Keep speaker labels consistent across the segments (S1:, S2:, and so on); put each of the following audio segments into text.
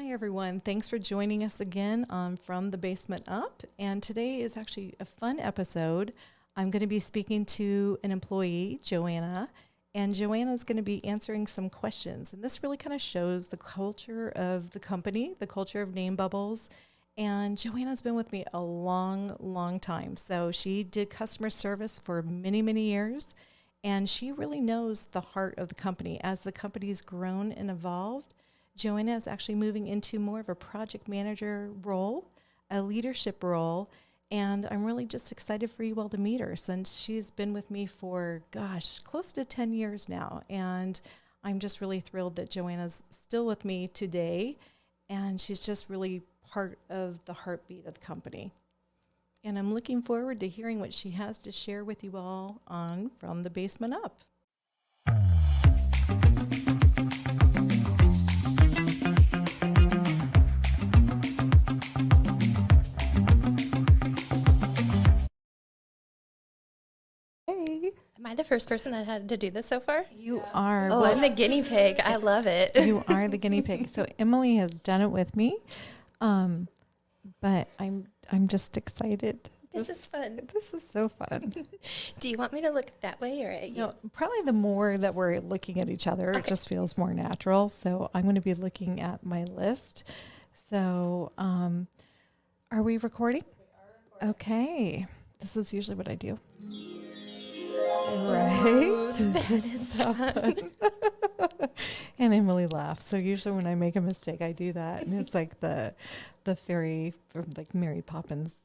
S1: Hi, everyone. Thanks for joining us again on From the Basement Up. And today is actually a fun episode. I'm going to be speaking to an employee, JoAnna, and JoAnna is going to be answering some questions. And this really kind of shows the culture of the company, the culture of Name Bubbles. And JoAnna's been with me a long, long time. So she did customer service for many, many years. And she really knows the heart of the company. As the company's grown and evolved, JoAnna is actually moving into more of a project manager role, a leadership role, and I'm really just excited for you all to meet her since she's been with me for, close to 10 years now. And I'm just really thrilled that JoAnna's still with me today, and she's just really part of the heartbeat of the company. And I'm looking forward to hearing what she has to share with you all on From the Basement Up.
S2: Am I the first person that had to do this so far?
S1: You are.
S2: Oh, I'm the guinea pig. I love it.
S1: You are the guinea pig. So Emily has done it with me, but I'm just excited.
S2: This is fun.
S1: This is so fun.
S2: Do you want me to look that way or at you?
S1: No, probably the more that we're looking at each other, It just feels more natural. So I'm going to be looking at my list. So are we recording? We are recording. Okay. This is usually what I do. Right?
S2: That is fun.
S1: And Emily laughs. So usually when I make a mistake, I do that. And it's like the fairy from like Mary Poppins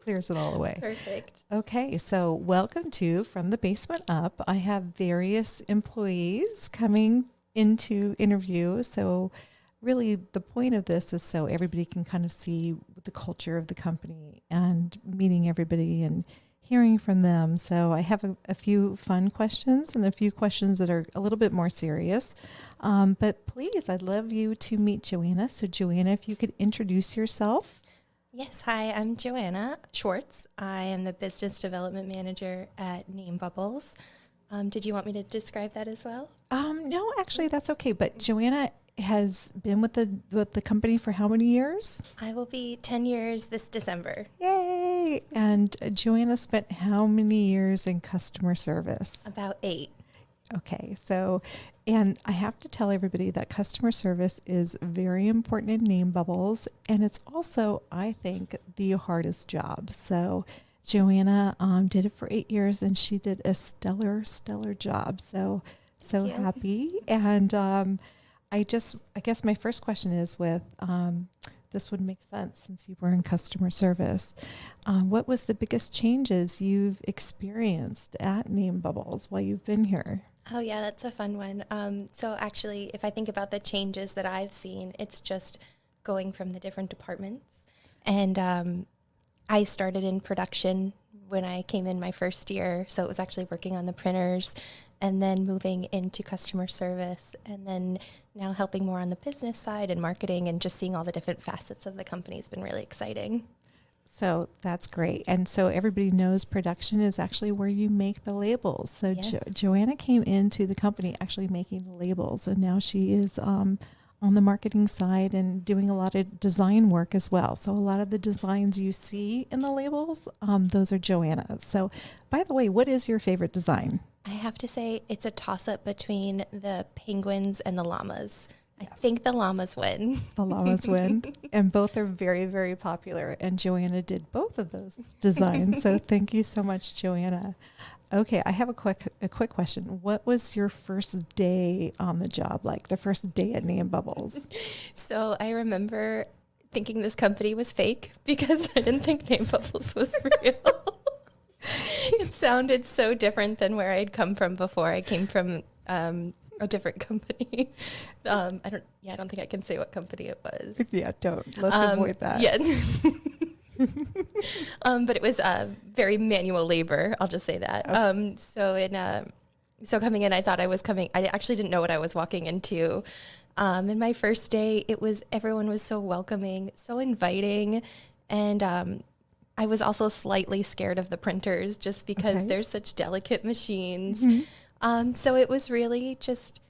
S1: clears it all away.
S2: Perfect.
S1: Okay, so welcome to From the Basement Up. I have various employees coming into interview. So really the point of this is so everybody can kind of see the culture of the company and meeting everybody and hearing from them. So I have a few fun questions and a few questions that are a little bit more serious. But please, I'd love you to meet JoAnna. So JoAnna, if you could introduce yourself.
S2: Yes, hi, I'm JoAnna Schwartz. I am the Business Development Manager at Name Bubbles. Did you want me to describe that as well?
S1: No, actually, that's okay. But JoAnna has been with the company for how many years?
S2: I will be 10 years this December.
S1: Yay! And JoAnna spent how many years in customer service?
S2: About 8.
S1: Okay, so, and I have to tell everybody that customer service is very important in Name Bubbles, and it's also, I think, the hardest job. So JoAnna did it for 8 years, and she did a stellar job. So happy. And I guess my first question is with, this would make sense since you were in customer service. What was the biggest changes you've experienced at Name Bubbles while you've been here?
S2: Oh yeah, that's a fun one. So actually, if I think about the changes that I've seen, it's just going from the different departments. And I started in production when I came in my first year. So it was actually working on the printers and then moving into customer service and then now helping more on the business side and marketing and just seeing all the different facets of the company has been really exciting.
S1: So that's great. And so everybody knows production is actually where you make the labels. So
S2: Yes.
S1: JoAnna came into the company actually making the labels, and now she is on the marketing side and doing a lot of design work as well. So a lot of the designs you see in the labels, those are JoAnna's. So by the way, what is your favorite design?
S2: I have to say it's a toss-up between the penguins and the llamas. I think the llamas win.
S1: The llamas win. And both are very, very popular. And JoAnna did both of those designs. So thank you so much, JoAnna. Okay, I have a quick question. What was your first day on the job like, the first day at Name Bubbles?
S2: So I remember thinking this company was fake because I didn't think Name Bubbles was real. It sounded so different than where I'd come from before. I came from a different company. I don't think I can say what company it was.
S1: Yeah, don't. Let's avoid that.
S2: Yeah. But it was very manual labor. I'll just say that. Okay. So coming in, I thought I actually didn't know what I was walking into. In my first day, everyone was so welcoming, so inviting. And I was also slightly scared of the printers just because they're such delicate machines. Mm-hmm. So it was really just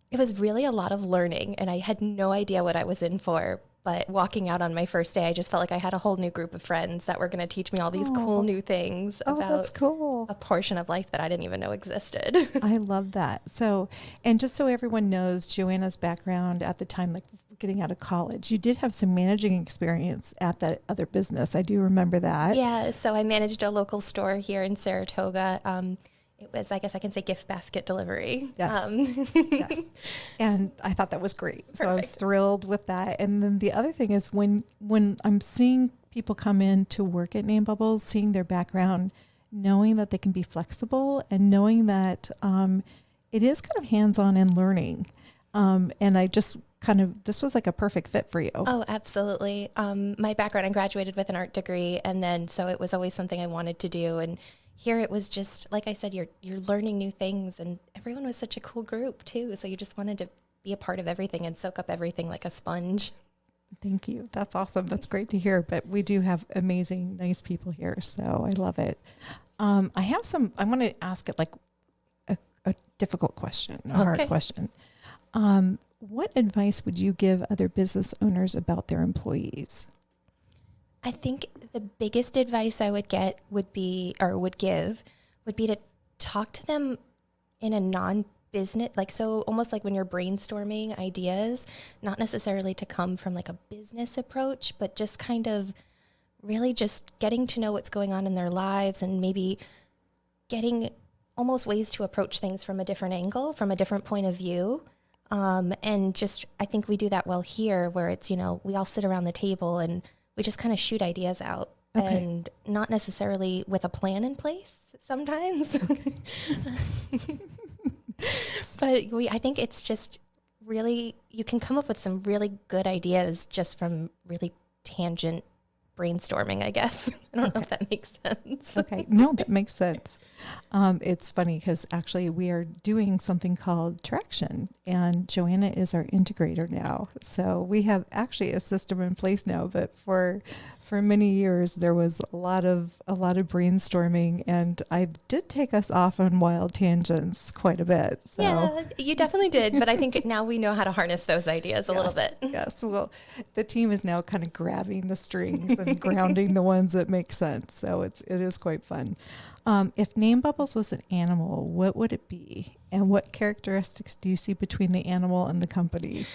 S2: It was really a lot of learning, and I had no idea what I was in for. But walking out on my first day, I just felt like I had a whole new group of friends that were going to teach me all these cool new things
S1: That's
S2: about
S1: cool.
S2: a portion of life that I didn't even know existed.
S1: I love that. So, and just so everyone knows, JoAnna's background at the time, like getting out of college, you did have some managing experience at that other business. I do remember that.
S2: Yeah, so I managed a local store here in Saratoga. It was, I guess I can say, gift basket delivery.
S1: Yes. Yes. And I thought that was great. So I was thrilled with that. And then the other thing is when I'm seeing people come in to work at Name Bubbles, seeing their background, knowing that they can be flexible and knowing that it is kind of hands-on and learning. And I just this was like a perfect fit for you.
S2: Oh, absolutely. My background, I graduated with an art degree, and then so it was always something I wanted to do. And here it was just, like I said, you're learning new things, and everyone was such a cool group too. So you just wanted to be a part of everything and soak up everything like a sponge.
S1: Thank you. That's awesome. That's great to hear. But we do have amazing, nice people here. So I love it. I want to ask it like a difficult question, a hard question. What advice would you give other business owners about their employees?
S2: I think the biggest advice I would give would be to talk to them in a non-business, like, so almost like when you're brainstorming ideas, not necessarily to come from like a business approach, but just kind of really just getting to know what's going on in their lives and maybe getting almost ways to approach things from a different angle, from a different point of view. And just, I think we do that well here where it's, we all sit around the table and we just kind of shoot ideas out and not necessarily with a plan in place sometimes. But I think it's just really, you can come up with some really good ideas just from really tangent brainstorming, I guess. I don't know if that makes sense.
S1: Okay. No, that makes sense. It's funny because actually we are doing something called Traction, and JoAnna is our integrator now. So we have actually a system in place now, but for many years there was a lot of brainstorming, and I did take us off on wild tangents quite a bit. So.
S2: Yeah, you definitely did. But I think now we know how to harness those ideas a little bit.
S1: Yes. Well, the team is now kind of grabbing the strings and grounding the ones that make sense. So it is quite fun. If Name Bubbles was an animal, what would it be? And what characteristics do you see between the animal and the company?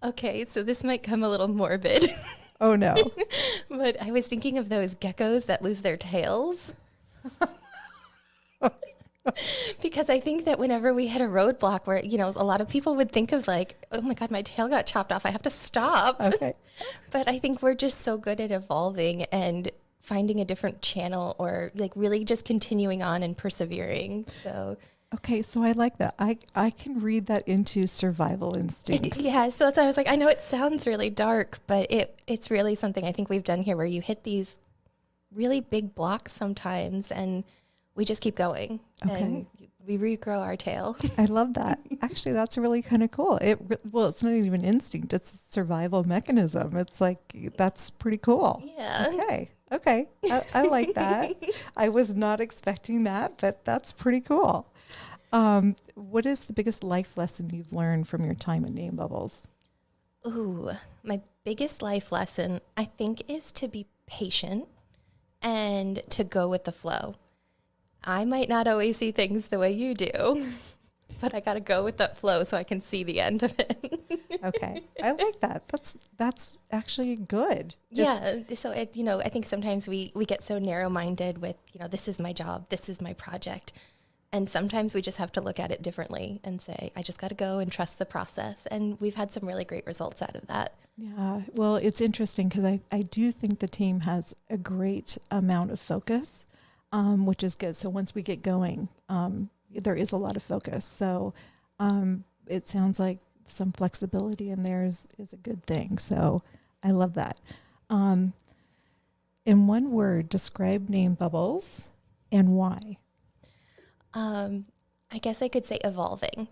S2: Okay, so this might come a little morbid.
S1: Oh, no.
S2: But I was thinking of those geckos that lose their tails. Because I think that whenever we hit a roadblock where, a lot of people would think of like, oh my God, my tail got chopped off, I have to stop.
S1: Okay.
S2: But I think we're just so good at evolving and finding a different channel, or like really just continuing on and persevering. So
S1: okay, so I like that. I can read that into survival instincts.
S2: Yeah, so that's why I was like, I know it sounds really dark, but it's really something I think we've done here where you hit these really big blocks sometimes and we just keep going.
S1: Okay.
S2: And we regrow our tail.
S1: I love that. Actually, that's really kind of cool. It's not even instinct. It's a survival mechanism. It's like, that's pretty cool.
S2: Yeah.
S1: Okay. I like that. I was not expecting that, but that's pretty cool. What is the biggest life lesson you've learned from your time at Name Bubbles?
S2: Ooh, my biggest life lesson, I think, is to be patient and to go with the flow. I might not always see things the way you do, but I got to go with that flow so I can see the end of it.
S1: Okay. I like that. That's actually good.
S2: Yeah. So, I think sometimes we get so narrow-minded with, this is my job, this is my project. And sometimes we just have to look at it differently and say, I just got to go and trust the process. And we've had some really great results out of that.
S1: Yeah. Well, it's interesting because I do think the team has a great amount of focus, which is good. So once we get going, there is a lot of focus. So it sounds like some flexibility in there is a good thing. So I love that. In one word, describe Name Bubbles and why.
S2: I guess I could say evolving,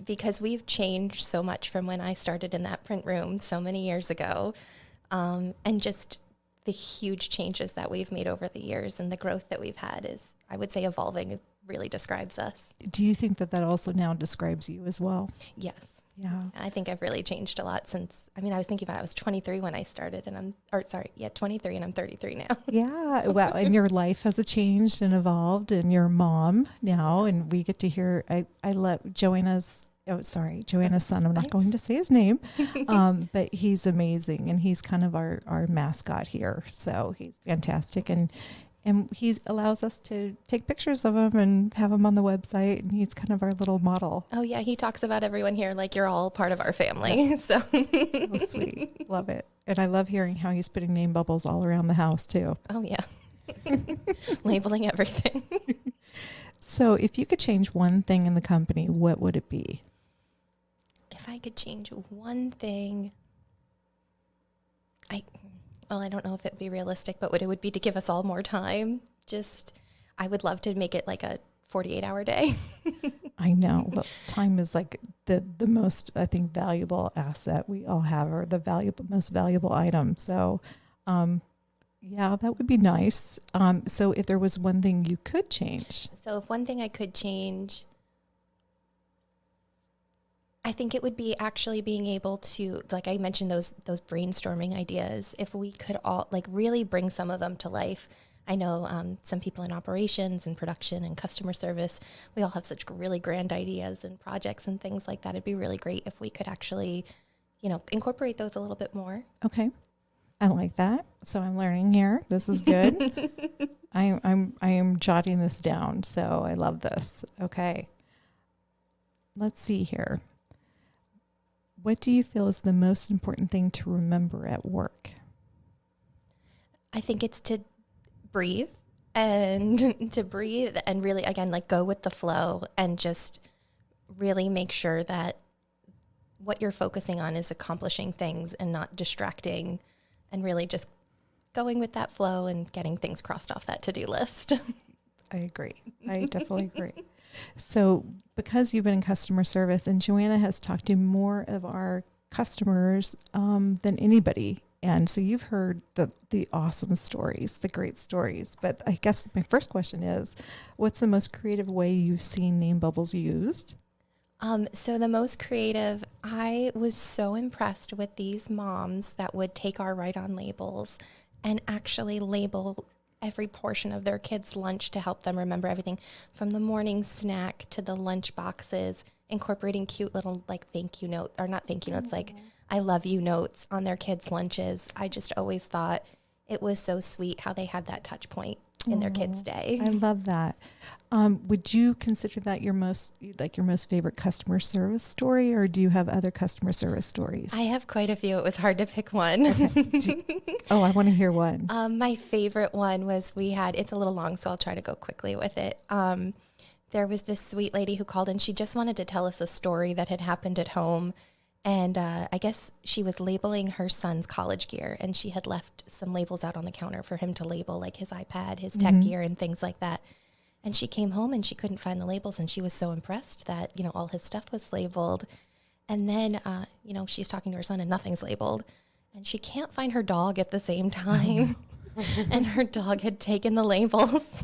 S2: because we've changed so much from when I started in that print room so many years ago, and just the huge changes that we've made over the years and the growth that we've had is, I would say, evolving really describes us.
S1: Do you think that that also now describes you as well?
S2: Yes.
S1: Yeah.
S2: I think I've really changed a lot since, I mean, I was thinking about it, I was 23 when I started 23 and I'm 33 now.
S1: Yeah. Well, and your life has changed and evolved, and you're a mom now, and we get to hear, I let JoAnna's son, I'm not going to say his name, but he's amazing, and he's kind of our mascot here. So he's fantastic. And he allows us to take pictures of him and have him on the website. And he's kind of our little model.
S2: Oh yeah, he talks about everyone here like you're all part of our family. Yeah. So
S1: sweet. Love it. And I love hearing how he's putting name bubbles all around the house too.
S2: Oh yeah. Labeling everything.
S1: So if you could change one thing in the company, what would it be?
S2: If I could change one thing, I don't know if it'd be realistic, but it would be to give us all more time. I would love to make it like a 48-hour day.
S1: I know. Well, time is like the most, I think, valuable asset we all have, or the most valuable item. So, yeah, that would be nice. So if there was one thing you could change.
S2: So if one thing I could change, I think it would be actually being able to, like I mentioned, those brainstorming ideas. If we could all like really bring some of them to life. I know some people in operations and production and customer service, we all have such really grand ideas and projects and things like that. It'd be really great if we could actually, incorporate those a little bit more.
S1: Okay. I like that. So I'm learning here. This is good. I am jotting this down. So I love this. Okay. Let's see here. What do you feel is the most important thing to remember at work?
S2: I think it's to breathe and really, again, like go with the flow and just really make sure that what you're focusing on is accomplishing things and not distracting, and really just going with that flow and getting things crossed off that to-do list.
S1: I agree. I definitely agree. So because you've been in customer service, and JoAnna has talked to more of our customers than anybody. And so you've heard the awesome stories, the great stories. But I guess my first question is, what's the most creative way you've seen name bubbles used?
S2: So the most creative, I was so impressed with these moms that would take our write-on labels and actually label every portion of their kids' lunch to help them remember everything from the morning snack to the lunch boxes, incorporating cute little like thank you note, or not thank you notes, like I love you notes on their kids' lunches. I just always thought it was so sweet how they had that touch point in their kids' day.
S1: I love that. Would you consider that your most favorite customer service story, or do you have other customer service stories?
S2: I have quite a few. It was hard to pick one.
S1: Okay. I want to hear one.
S2: My favorite one was it's a little long, so I'll try to go quickly with it. There was this sweet lady who called, and she just wanted to tell us a story that had happened at home. And I guess she was labeling her son's college gear, and she had left some labels out on the counter for him to label, like his iPad, his tech gear, and things like that. And she came home and she couldn't find the labels, and she was so impressed that, all his stuff was labeled. And then, she's talking to her son and nothing's labeled. And she can't find her dog at the same time. And her dog had taken the labels.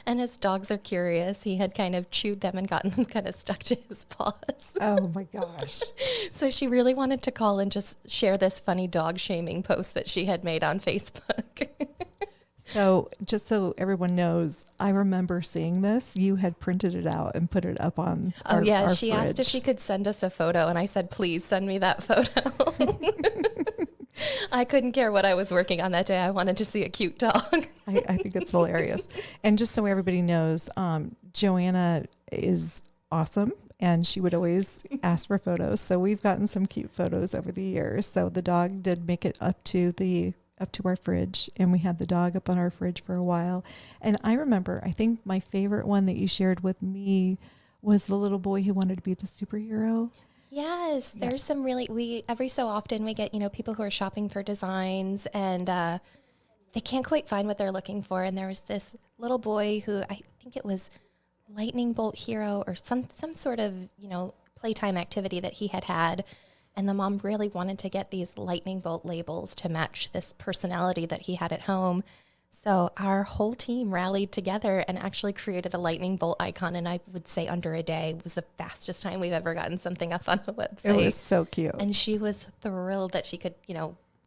S2: And his dogs are curious. He had kind of chewed them and gotten them kind of stuck to his paws.
S1: Oh my gosh.
S2: So she really wanted to call and just share this funny dog shaming post that she had made on Facebook.
S1: So just so everyone knows, I remember seeing this. You had printed it out and put it up on our
S2: she
S1: fridge.
S2: asked if she could send us a photo, and I said, please send me that photo. I couldn't care what I was working on that day. I wanted to see a cute dog.
S1: I think it's hilarious. And just so everybody knows, JoAnna is awesome, and she would always ask for photos. So we've gotten some cute photos over the years. So the dog did make it up to our fridge, and we had the dog up on our fridge for a while. And I remember, I think my favorite one that you shared with me was the little boy who wanted to be the superhero.
S2: Yes, there's some really, every so often we get, people who are shopping for designs, and they can't quite find what they're looking for. And there was this little boy who, I think it was lightning bolt hero or some sort of, playtime activity that he had. And the mom really wanted to get these lightning bolt labels to match this personality that he had at home. So our whole team rallied together and actually created a lightning bolt icon. And I would say under a day was the fastest time we've ever gotten something up on the website.
S1: It was so cute.
S2: And she was thrilled that she could,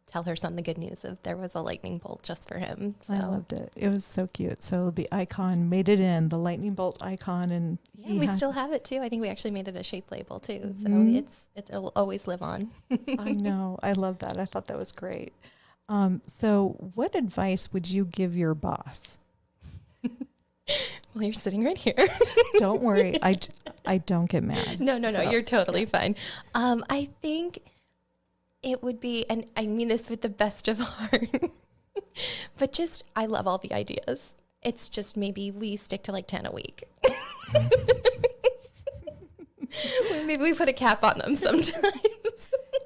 S2: tell her son the good news of there was a lightning bolt just for him. So.
S1: I loved it. It was so cute. So the icon made it in, the lightning bolt icon, and
S2: yeah, we still have it too. I think we actually made it a shape label too.
S1: Mm-hmm.
S2: So it'll always live on.
S1: I know. I love that. I thought that was great. So what advice would you give your boss?
S2: Well, you're sitting right here.
S1: Don't worry. I don't get mad.
S2: No, you're totally fine. I think it would be, and I mean this with the best of heart, but just, I love all the ideas. It's just maybe we stick to like 10 a week. Maybe we put a cap on them sometimes.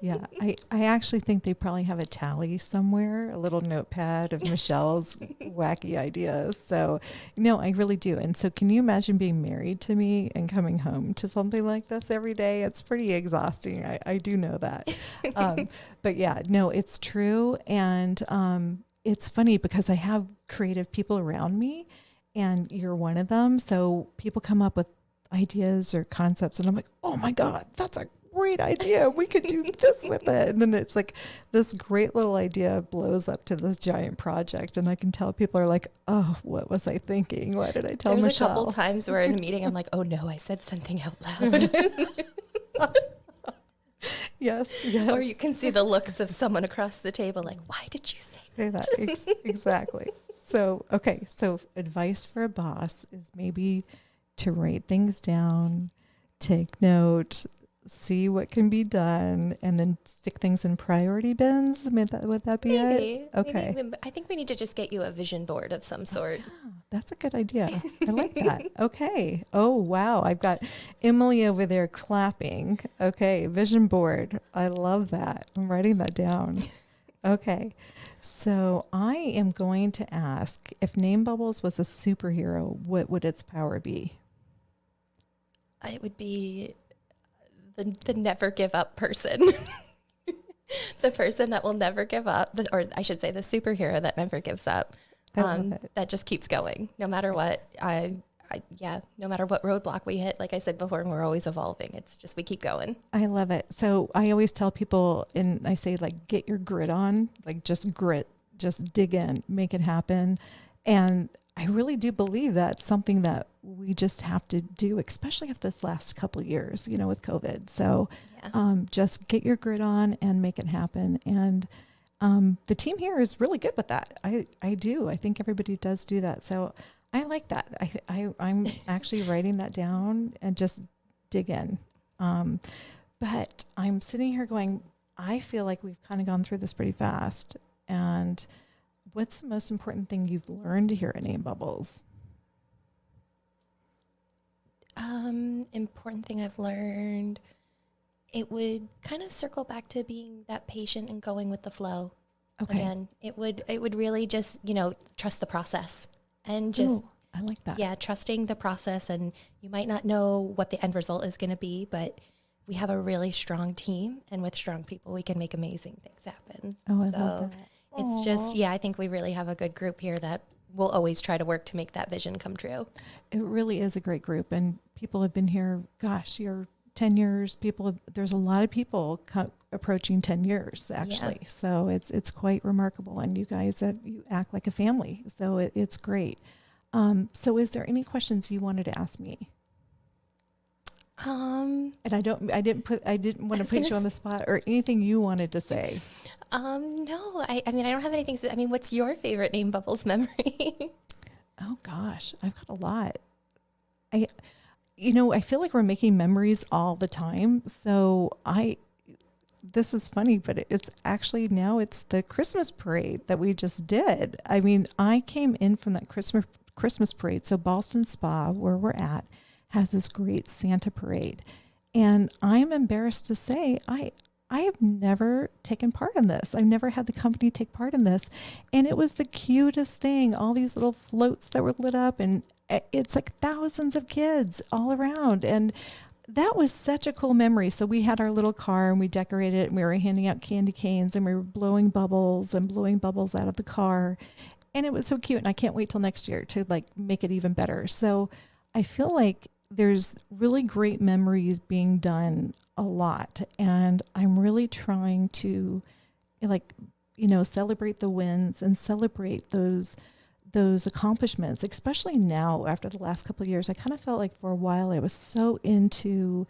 S1: Yeah, I actually think they probably have a tally somewhere, a little notepad of Michelle's wacky ideas. So, no, I really do. And so can you imagine being married to me and coming home to something like this every day? It's pretty exhausting. I do know that. But yeah, no, it's true. And it's funny because I have creative people around me and you're one of them. So people come up with ideas or concepts and I'm like, oh my God, that's a great idea. We could do this with it. And then it's like this great little idea blows up to this giant project. And I can tell people are like, oh, what was I thinking? Why did I tell
S2: There's
S1: Michelle?
S2: a couple times where in a meeting, I'm like, oh no, I said something out loud.
S1: Yes.
S2: Or you can see the looks of someone across the table like, why did you say that?
S1: Say that. Exactly. So, okay. So advice for a boss is maybe to write things down, take note, see what can be done, and then stick things in priority bins. Would that be it? Okay.
S2: Maybe. I think we need to just get you a vision board of some sort.
S1: Yeah, that's a good idea. I like that. Okay. Oh, wow. I've got Emily over there clapping. Okay. Vision board. I love that. I'm writing that down. Okay. So I am going to ask, if Name Bubbles was a superhero, what would its power be?
S2: It would be the never give up person. The person that will never give up, or I should say the superhero that never gives up. That just keeps going no matter what. No matter what roadblock we hit, like I said before, we're always evolving. It's just, we keep going.
S1: I love it. So I always tell people, and I say like, get your grit on, like just grit, just dig in, make it happen. And I really do believe that's something that we just have to do, especially if this last couple of years, with COVID. So just get your grit on and make it happen. And the team here is really good with that. I do. I think everybody does do that. So I like that. I'm actually writing that down and just dig in. But I'm sitting here going, I feel like we've kind of gone through this pretty fast. And what's the most important thing you've learned here at Name Bubbles?
S2: Important thing I've learned, it would kind of circle back to being that patient and going with the flow.
S1: Okay.
S2: Again, it would really just, trust the process and just,
S1: Ooh, I like that.
S2: Yeah, trusting the process. And you might not know what the end result is going to be, but we have a really strong team, and with strong people, we can make amazing things happen.
S1: Oh, I love that.
S2: It's just, I think we really have a good group here that will always try to work to make that vision come true.
S1: It really is a great group, and people have been here, you're 10 years. There's a lot of people approaching 10 years, actually. Yeah. So it's quite remarkable, and you guys, you act like a family. So it's great. So is there any questions you wanted to ask me? And I didn't want to put you on the spot or anything you wanted to say.
S2: No, I mean, I don't have anything. What's your favorite Name Bubbles memory?
S1: Oh gosh, I've got a lot. I feel like we're making memories all the time. So this is funny, but it's actually now it's the Christmas parade that we just did. I mean, I came in from that Christmas parade. So Boston Spa, where we're at, has this great Santa parade. And I'm embarrassed to say, I have never taken part in this. I've never had the company take part in this. And it was the cutest thing. All these little floats that were lit up, and it's like thousands of kids all around. And that was such a cool memory. So we had our little car and we decorated it, and we were handing out candy canes and we were blowing bubbles out of the car. And it was so cute. And I can't wait till next year to like make it even better. So I feel like there's really great memories being done a lot. And I'm really trying to like, celebrate the wins and celebrate those accomplishments, especially now after the last couple of years. I kind of felt like for a while I was so into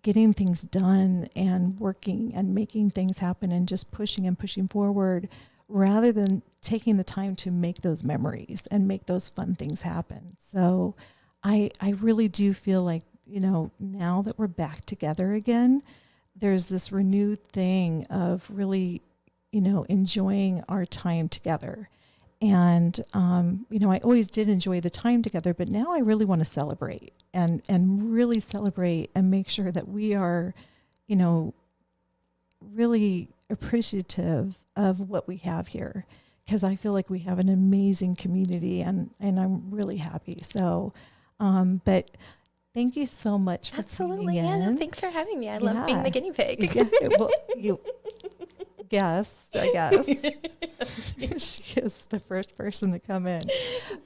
S1: getting things done and working and making things happen and just pushing and pushing forward rather than taking the time to make those memories and make those fun things happen. So I really do feel like, now that we're back together again, there's this renewed thing of really, enjoying our time together. And, I always did enjoy the time together, but now I really want to celebrate and really celebrate and make sure that we are, really appreciative of what we have here. Because I feel like we have an amazing community and I'm really happy. So, but thank you so much for
S2: Absolutely,
S1: tuning in.
S2: yeah. No, thanks for having me. I love being the guinea pig.
S1: Yeah, well, yes, I guess. She is the first person to come in.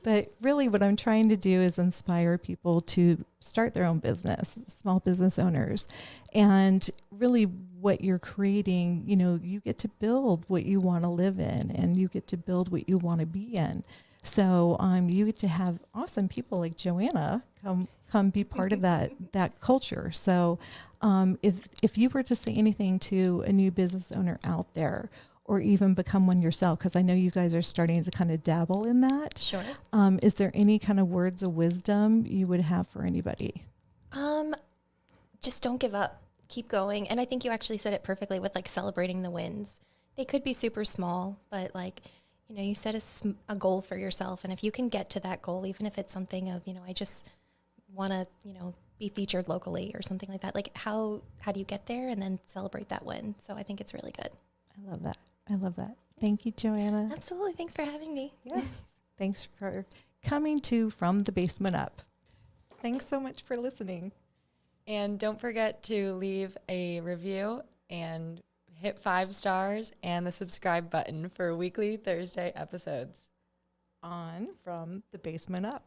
S1: But really what I'm trying to do is inspire people to start their own business, small business owners. And really what you're creating, you get to build what you want to live in and you get to build what you want to be in. So you get to have awesome people like JoAnna come be part of that culture. So if you were to say anything to a new business owner out there, or even become one yourself, because I know you guys are starting to kind of dabble in that.
S2: Sure.
S1: Is there any kind of words of wisdom you would have for anybody?
S2: Just don't give up. Keep going. And I think you actually said it perfectly with like celebrating the wins. They could be super small, but like, you set a goal for yourself. And if you can get to that goal, even if it's something of, I just want to, be featured locally or something like that. Like how do you get there and then celebrate that win? So I think it's really good.
S1: I love that. I love that. Thank you, JoAnna.
S2: Absolutely. Thanks for having me.
S1: Yes. Thanks for coming to From the Basement Up. Thanks so much for listening.
S3: And don't forget to leave a review and hit 5 stars and the subscribe button for weekly Thursday episodes
S1: On From the Basement Up.